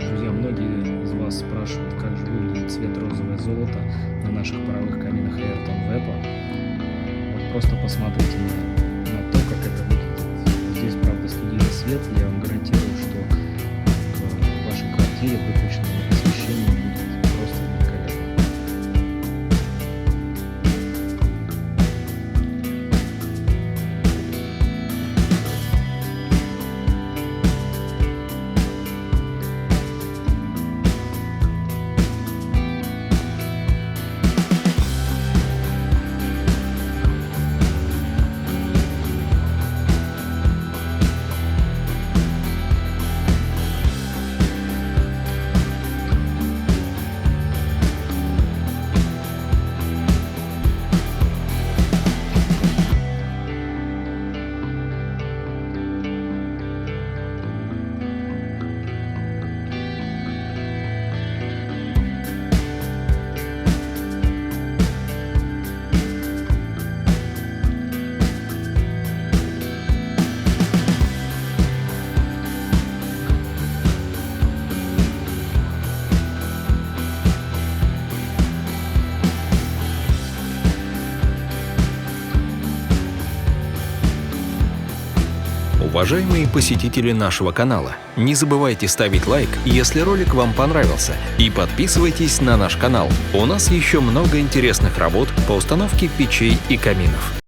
Друзья, многие из вас спрашивают, как же выглядит цвет розовое золото на наших паровых каминах Ayrton Vepo. Вот просто посмотрите на то, как это выглядит. Здесь, правда, студийный свет. Я вам гарантирую, что в вашей квартире выключенное освещение будет просто великолепно. Уважаемые посетители нашего канала, не забывайте ставить лайк, если ролик вам понравился, и подписывайтесь на наш канал. У нас еще много интересных работ по установке печей и каминов.